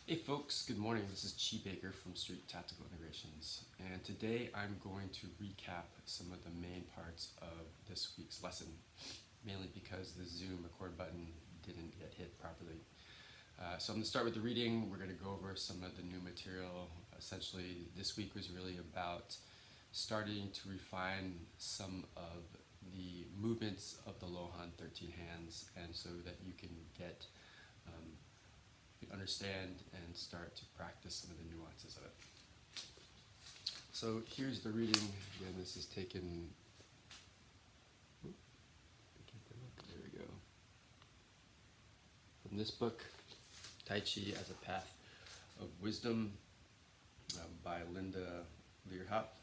Hey folks, good morning. This is Chi Baker from Street Tactical Integrations, and today I'm going to recap some of the main parts of this week's lesson, mainly because the Zoom record button didn't get hit properly. So I'm going to start with the reading. We're going to go over some of the new material. Essentially, this week was really about starting to refine some of the movements of the Lohan 13 hands, and so that you can get understand and start to practice some of the nuances of it. So here's the reading. Again, this is taken. There we go. From this book, Tai Chi as a Path of Wisdom, by Linda Learhop.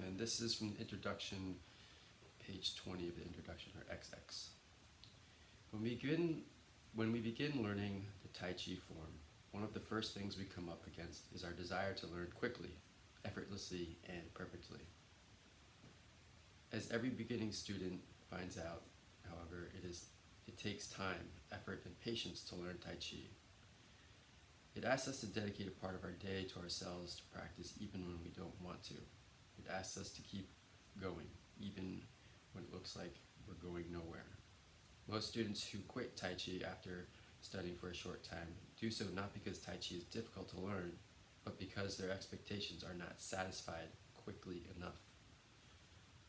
And this is from the introduction, page 20 of the introduction, or XX. When we begin learning the Tai Chi form, one of the first things we come up against is our desire to learn quickly, effortlessly, and perfectly. As every beginning student finds out, however, it takes time, effort, and patience to learn Tai Chi. It asks us to dedicate a part of our day to ourselves to practice even when we don't want to. It asks us to keep going, even when it looks like we're going nowhere. Most students who quit Tai Chi after studying for a short time do so not because Tai Chi is difficult to learn, but because their expectations are not satisfied quickly enough.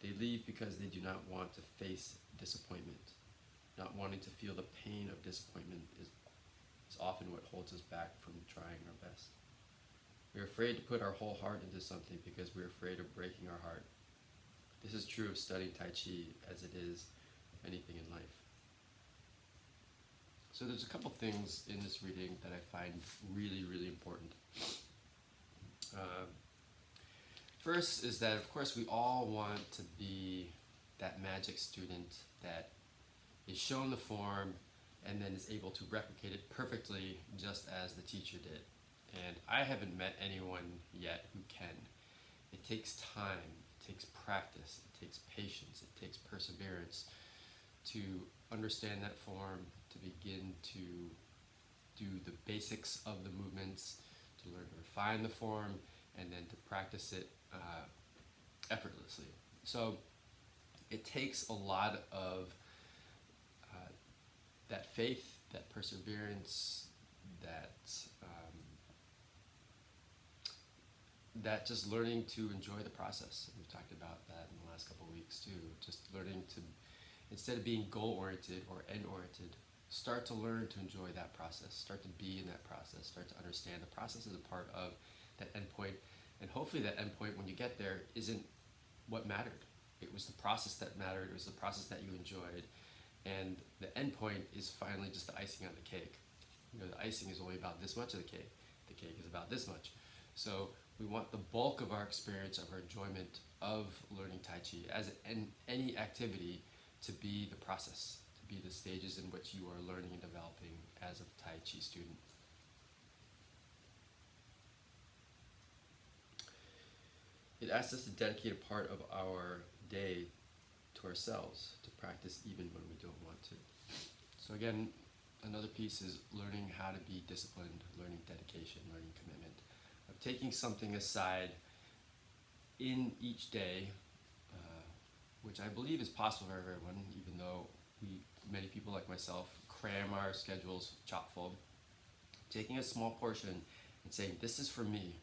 They leave because they do not want to face disappointment. Not wanting to feel the pain of disappointment is often what holds us back from trying our best. We're afraid to put our whole heart into something because we're afraid of breaking our heart. This is true of studying Tai Chi as it is of anything in life. So there's a couple things in this reading that I find really, really important. First is that, of course, we all want to be that magic student that is shown the form and then is able to replicate it perfectly just as the teacher did. And I haven't met anyone yet who can. It takes time, it takes practice, it takes patience, it takes perseverance to understand that form, to begin to do the basics of the movements, to learn to refine the form, and then to practice it effortlessly. So it takes a lot of that faith, that perseverance, that just learning to enjoy the process. We've talked about that in the last couple of weeks too. Just learning to, instead of being goal-oriented or end-oriented, start to learn to enjoy that process, start to be in that process, start to understand the process as a part of that endpoint, and hopefully that endpoint, when you get there, isn't what mattered. It was the process that mattered, it was the process that you enjoyed, and the endpoint is finally just the icing on the cake. You know, the icing is only about this much of the cake is about this much. So we want the bulk of our experience, of our enjoyment of learning Tai Chi as any activity to be the process, to be the stages in which you are learning and developing as a Tai Chi student. It asks us to dedicate a part of our day to ourselves, to practice even when we don't want to. So again, another piece is learning how to be disciplined, learning dedication, learning commitment, of taking something aside in each day, which I believe is possible for everyone, even though many people like myself, cram our schedules chock full. Taking a small portion and saying, this is for me.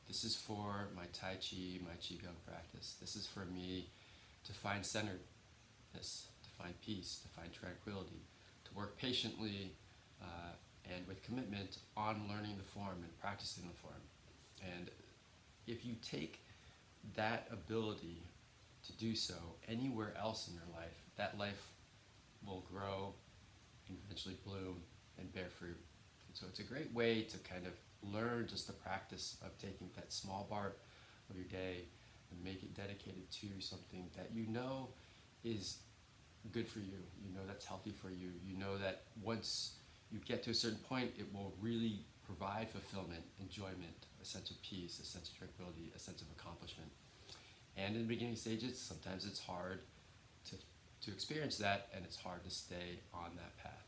This is for my Tai Chi, my Qigong practice. This is for me to find centeredness, to find peace, to find tranquility, to work patiently and with commitment on learning the form and practicing the form. And if you take that ability to do so anywhere else in your life, that life will grow and eventually bloom and bear fruit. And so it's a great way to kind of learn just the practice of taking that small part of your day and make it dedicated to something that you know is good for you, you know that's healthy for you, you know that once you get to a certain point, it will really provide fulfillment, enjoyment, a sense of peace, a sense of tranquility, a sense of accomplishment. And in the beginning stages, sometimes it's hard to experience that, and it's hard to stay on that path.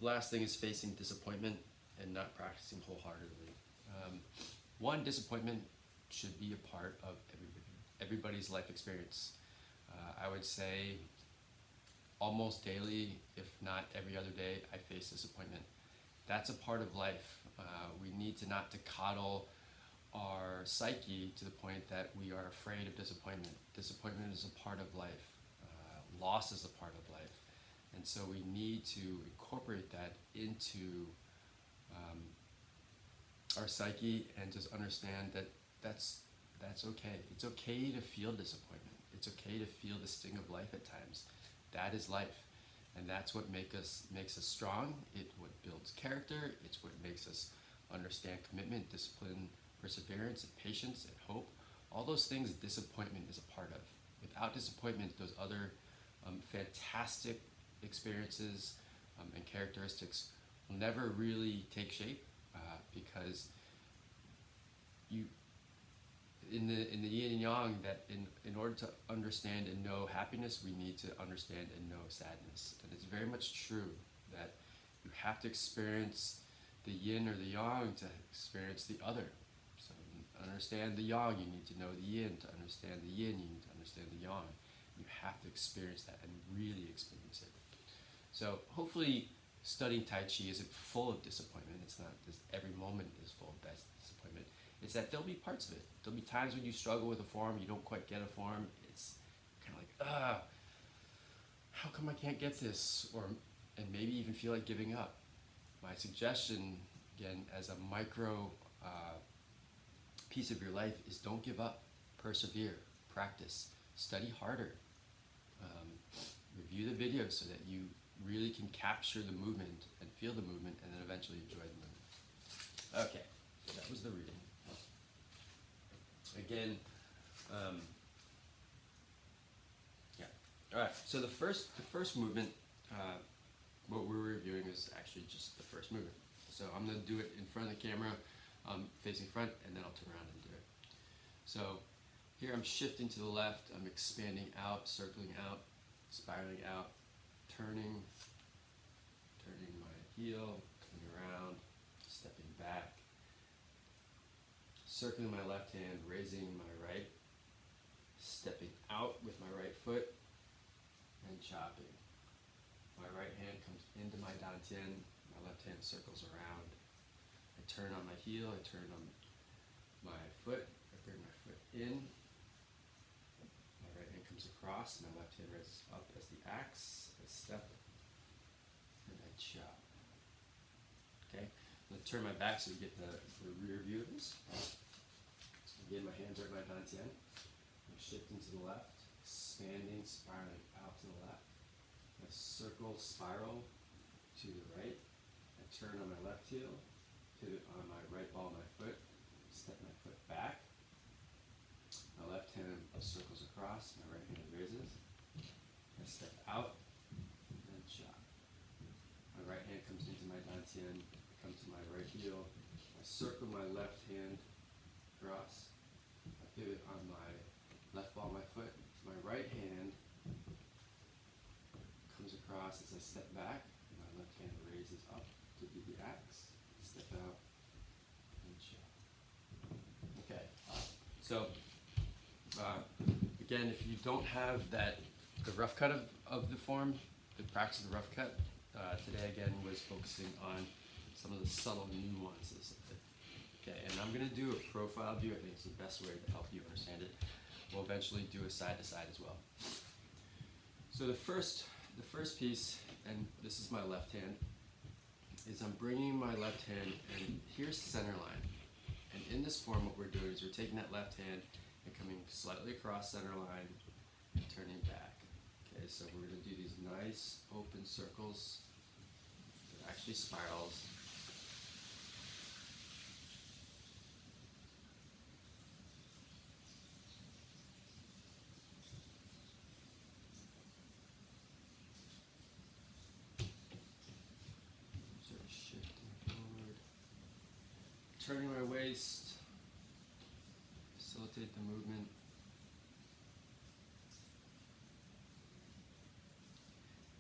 The last thing is facing disappointment and not practicing wholeheartedly. One, disappointment should be a part of everybody's life experience. I would say almost daily, if not every other day, I face disappointment. That's a part of life. We need to not to coddle our psyche to the point that we are afraid of disappointment. Disappointment is a part of life. Loss is a part of life. And so we need to incorporate that into our psyche and just understand that that's okay. It's okay to feel disappointment. It's okay to feel the sting of life at times. That is life. And that's what makes us strong. It's what builds character. It's what makes us understand commitment, discipline, perseverance, and patience, and hope. All those things disappointment is a part of. Without disappointment, those other fantastic experiences and characteristics will never really take shape because you in the yin and yang, that in order to understand and know happiness, we need to understand and know sadness. And it's very much true that you have to experience the yin or the yang to experience the other. So to understand the yang, you need to know the yin. To understand the yin, you need to understand the yang. You have to experience that and really experience it. So hopefully studying Tai Chi isn't full of disappointment. It's not this, every moment is full of disappointment. It's that there'll be parts of it. There'll be times when you struggle with a form, you don't quite get a form. It's kind of like, how come I can't get this? And maybe even feel like giving up. My suggestion, again, as a micro piece of your life, is don't give up. Persevere, practice, study harder. Review the videos so that you really can capture the movement and feel the movement and then eventually enjoy the movement. Okay, so that was the reading. Again, yeah. All right. So the first movement, what we're reviewing is actually just the first movement. So I'm going to do it in front of the camera, facing front, and then I'll turn around and do it. So here I'm shifting to the left. I'm expanding out, circling out, spiraling out, turning my heel, coming around, stepping back. Circling my left hand, raising my right, stepping out with my right foot, and chopping. My right hand comes into my dantian, my left hand circles around. I turn on my heel, I turn on my foot, I bring my foot in. My right hand comes across, my left hand raises up as the axe, I step, and I chop. Okay, I'm going to turn my back so you get the rear view of this. Again, my hands are at my dantian. I'm shifting to the left, expanding, spiraling out to the left. I circle, spiral to the right. I turn on my left heel, pivot on my right ball of my foot, step my foot back. My left hand circles across, my right hand raises. I step out and chop. My right hand comes into my dantian, come to my right heel. I circle my left hand across. Pivot on my left ball of my foot. My right hand comes across as I step back. My left hand raises up to do the axe. Step out and chop. Okay. So again, if you don't have the rough cut of the form, the practice of the rough cut, today again was focusing on some of the subtle nuances of it. Okay, and I'm going to do a profile view. I think it's the best way to help you understand it. We'll eventually do a side-to-side as well. So the first piece, and this is my left hand, is I'm bringing my left hand, and here's center line. And in this form, what we're doing is we're taking that left hand and coming slightly across center line and turning back. Okay, so we're going to do these nice open circles. They're actually spirals. Turning my waist, facilitate the movement.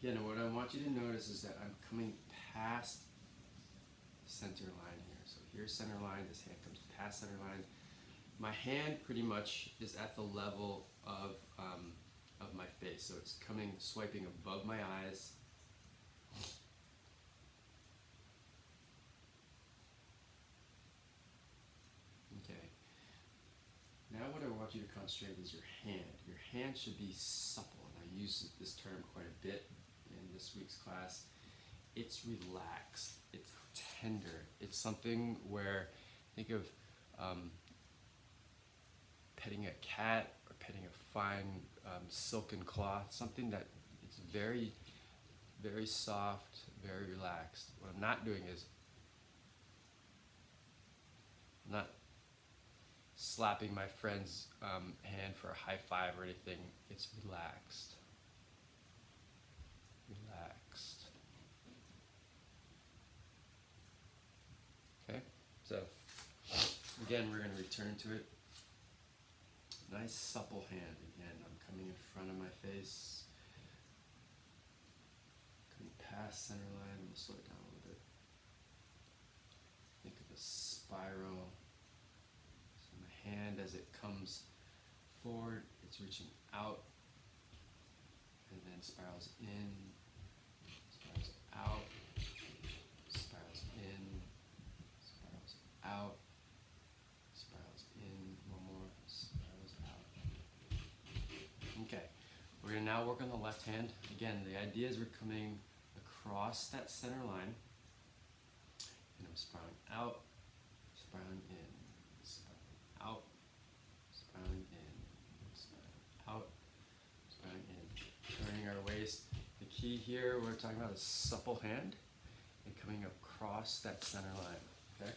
Again, what I want you to notice is that I'm coming past center line here. So here's center line, this hand comes past center line. My hand pretty much is at the level of my face. So it's coming, swiping above my eyes. Okay. Now what I want you to concentrate is your hand. Your hand should be supple, and I use this term quite a bit in this week's class. It's relaxed, it's tender. It's something where, think of petting a cat or petting a fine silken cloth, something that it's very, very soft, very relaxed. What I'm not doing is I'm not slapping my friend's hand for a high five or anything. It's relaxed. Relaxed. Okay? So, again, we're going to return to it. Nice supple hand. Again, I'm coming in front of my face. Coming past center line. I'm going to slow it down a little bit. Think of a spiral. So my hand, as it comes forward, it's reaching out. And then spirals in. Spirals out. Spirals in. Spirals out. Spirals in. One more. Spirals out. Okay. We're going to now work on the left hand. Again, the idea is we're coming across that center line. And I'm spiraling out, spiraling in, spiraling out, spiraling in, spiraling out, spiraling in. Turning our waist. The key here, we're talking about a supple hand and coming across that center line. Okay?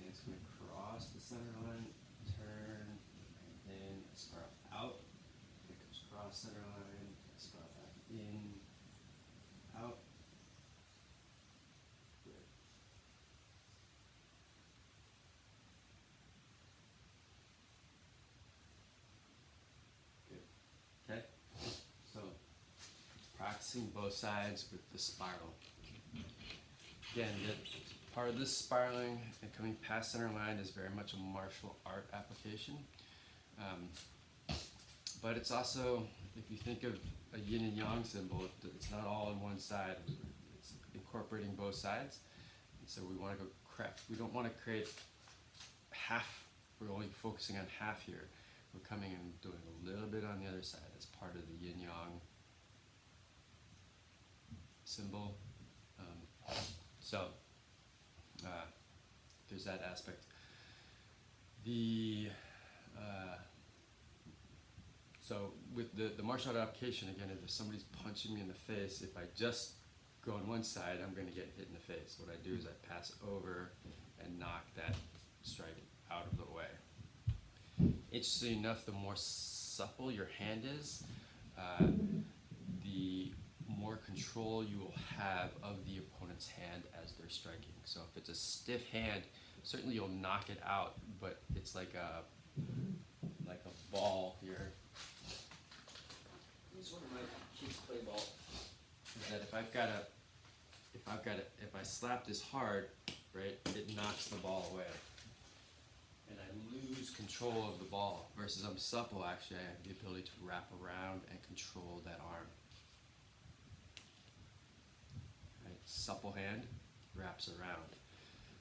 Hands coming across the center line, turn, and then spiral out. It comes across center line, spiral back in, out. Good. Good. Okay? So, practicing both sides with the spiral. Again, part of this spiraling and coming past center line is very much a martial art application. But it's also, if you think of a yin and yang symbol, it's not all on one side. It's incorporating both sides. And so we want to go we don't want to create half, we're only focusing on half here. We're coming and doing a little bit on the other side. That's part of the yin yang symbol. So there's that aspect. So with the martial art application, again, if somebody's punching me in the face, if I just go on one side, I'm going to get hit in the face. What I do is I pass over and knock that strike out of the way. Interestingly enough, the more supple your hand is, the more control you will have of the opponent's hand as they're striking. So if it's a stiff hand, certainly you'll knock it out, but it's like a ball here. This is one of my kids' play ball. Is that if I slap this hard, right, it knocks the ball away. And I lose control of the ball. Versus I'm supple, actually, I have the ability to wrap around and control that arm. Right? Supple hand wraps around.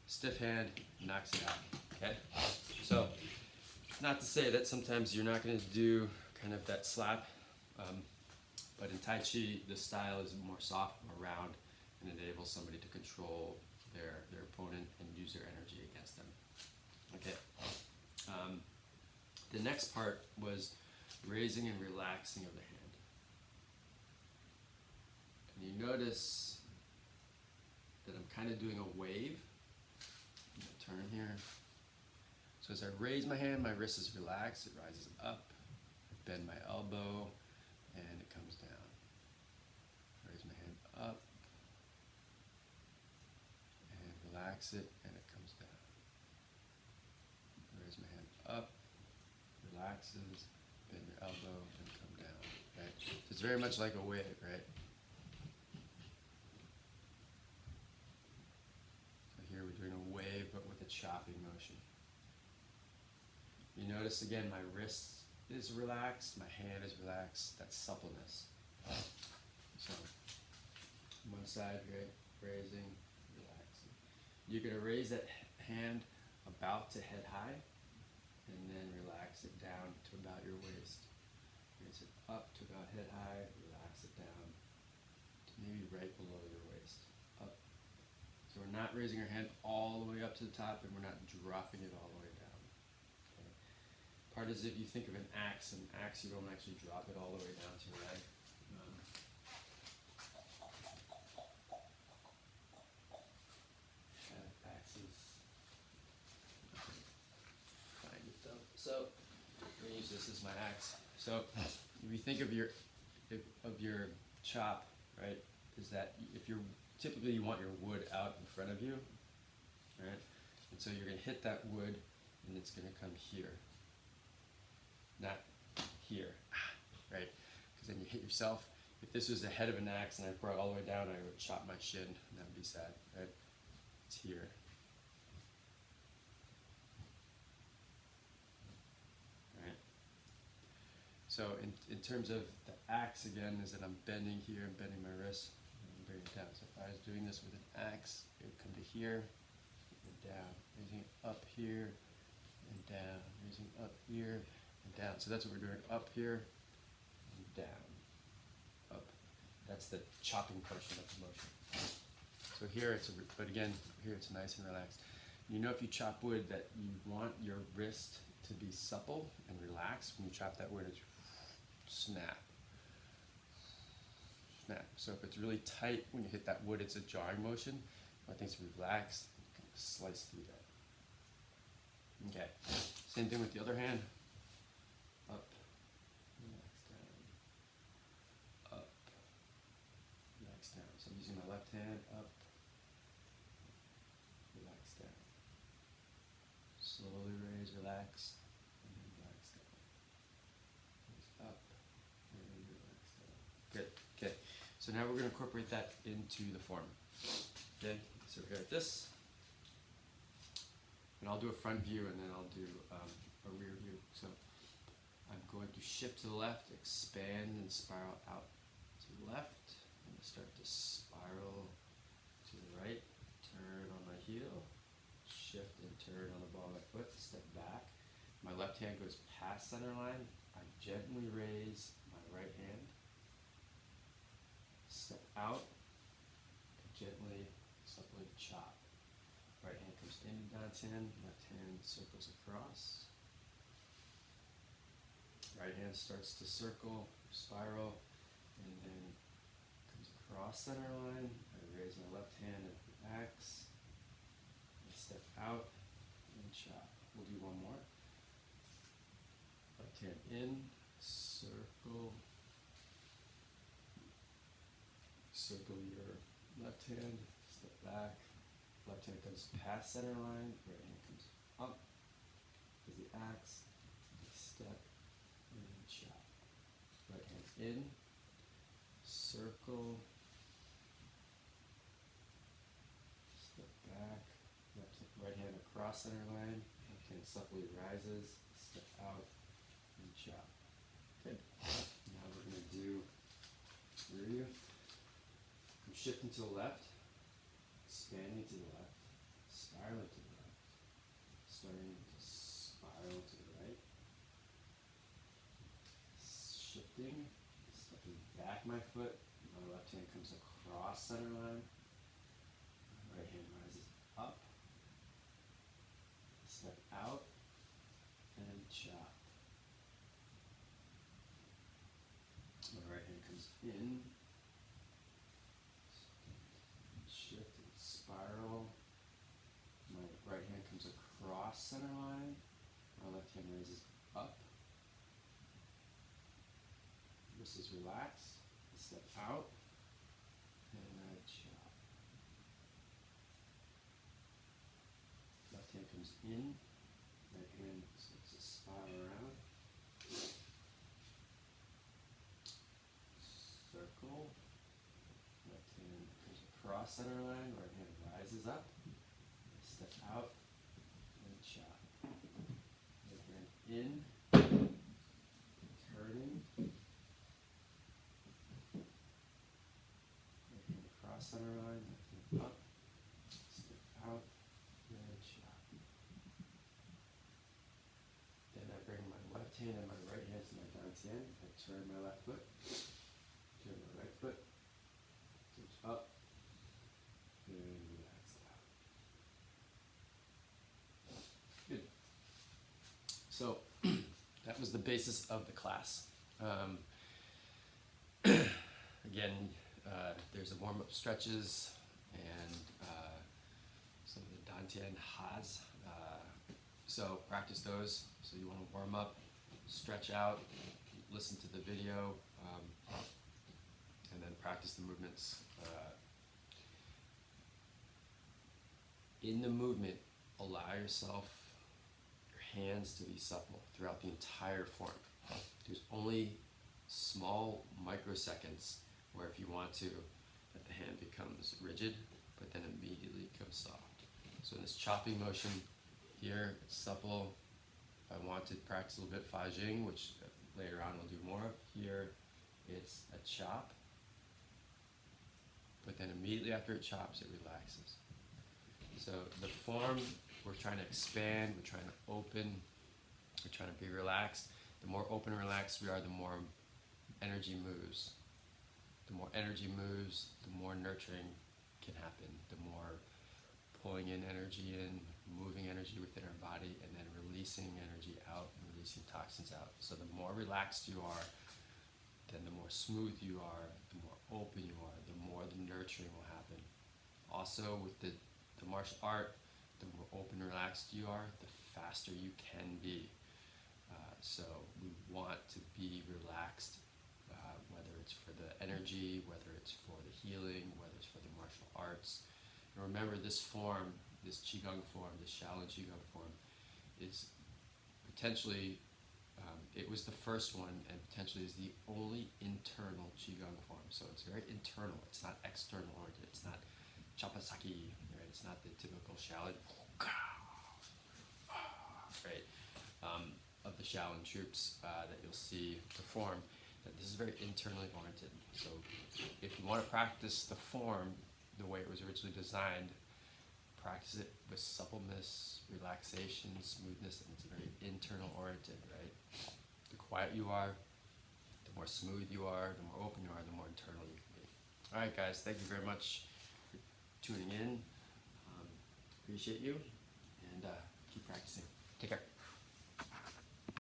Stiff hand knocks it out. Okay? So, not to say that sometimes you're not going to do kind of that slap, but in Tai Chi, the style is more soft, more round, and enables somebody to control their opponent and use their energy against them. Okay. The next part was raising and relaxing of the hand. And you notice that I'm kind of doing a wave. I'm gonna turn here. So as I raise my hand, my wrist is relaxed, it rises up. I bend my elbow, and it comes down. Raise my hand up, and relax it, and it comes down. Raise my hand up, relaxes, bend your elbow, and come down. Right? So it's very much like a wave, right? So here we're doing a wave, but with a chopping motion. You notice again, my wrist is relaxed, my hand is relaxed. That's suppleness. So one side, right? Raising, relaxing. You're going to raise that hand about to head high, and then relax it down to about your waist. Raise it up to about head high, relax it down to maybe right below your waist. Up. So we're not raising our hand all the way up to the top, and we're not dropping it all the way down. Okay. Part is if you think of an axe you don't actually drop it all the way down to your leg. Axes. Find it though. So I'm gonna use this as my axe. So if you think of your chop, right, is that if you're typically you want your wood out in front of you, right? And so you're gonna hit that wood, and it's gonna come here, not here, right? Because then you hit yourself. If this was the head of an axe and I brought it all the way down, I would chop my shin, and that would be sad, right? It's here. Right? So in terms of the axe again, is that I'm bending here, I'm bending my wrist, and I'm bringing it down. So if I was doing this with an axe, it would come to here and down, raising it up here and down, raising up here and down. So that's what we're doing, up here and down, up. That's the chopping portion of the motion. So here but again, here it's nice and relaxed. You know, if you chop wood, that you want your wrist to be supple and relaxed. When you chop that wood, it's snap. Snap. So if it's really tight when you hit that wood, it's a jarring motion. When things relaxed, you can slice through that. Okay. Same thing with the other hand. Up, relax down. Up, relax down. So I'm using my left hand, up, relax down. Slowly raise, relax, and then relax down. Raise up, and then relax down. Good. Okay. So now we're going to incorporate that into the form. Okay. So we're here at this. And I'll do a front view, and then I'll do a rear view. So I'm going to shift to the left, expand and spiral out to the left. I'm going to start to spiral to the right, turn on my heel, shift and turn on the ball of my foot, step back. My left hand goes past center line. I gently raise my right hand, step out, gently, supply chop. Right hand comes into dance hand, left hand circles across. Right hand starts to circle, spiral, and then comes across center line. I raise my left hand at the axe. I step out and chop. We'll do one more. Left hand in, circle. Circle your left hand, step back. Left hand comes past center line, right hand comes up with the axe, step, and then chop. Right hand in, circle, step back, right hand across center line, left hand supplely rises, step out, and chop. Good. Now we're going to do rear view. I'm shifting to the left. Expanding to the left, spiraling to the left, starting to spiral to the right, shifting, stepping back my foot, my left hand comes across center line, my right hand rises up, step out, and chop. rises up. Wrist is relaxed. Step out. And right chop. Left hand comes in. Right hand starts to spiral around. Circle. Left hand comes across center line. Right hand rises up. Step out. And chop. Right hand in. Turning. Right hand across center line. Left hand up. Step out. And chop. Then I bring my left hand and my right hand to my dantian. I turn my left foot, turn my right foot, comes up, and relax out. Good. So that was the basis of the class. Again, there's a warm-up stretches and some of the dantian has. So practice those. So you want to warm up, stretch out, listen to the video, and then practice the movements. In the movement, allow yourself, your hands to be supple throughout the entire form. There's only small microseconds where if you want to, that the hand becomes rigid, but then immediately becomes soft. So in this chopping motion, here it's supple. If I want to practice a little bit Fa Jing, which later on we'll do more of, here it's a chop, but then immediately after it chops, it relaxes. So the form, we're trying to expand, we're trying to open, we're trying to be relaxed. The more open and relaxed we are, the more energy moves. The more energy moves, the more nurturing can happen, the more pulling in energy in, moving energy within our body, and then releasing energy out and releasing toxins out. So the more relaxed you are, then the more smooth you are, the more open you are, the more the nurturing will happen. Also with the martial art, the more open and relaxed you are, the faster you can be. So we want to be relaxed, whether it's for the energy, whether it's for the healing, whether it's for the martial arts. And remember, this form, this Qigong form, this Shaolin Qigong form, is potentially, it was the first one and potentially is the only internal Qigong form. So it's very internal, it's not external oriented, it's not Chapasaki, right? It's not the typical Shaolin, right? Of the Shaolin troops that you'll see perform, that this is very internally oriented. So if you want to practice the form the way it was originally designed, practice it with suppleness, relaxation, smoothness, and it's very internal oriented, right? The quiet you are, the more smooth you are, the more open you are, the more internal you can be. All right, guys, thank you very much for tuning in. Appreciate you, and keep practicing. Take care.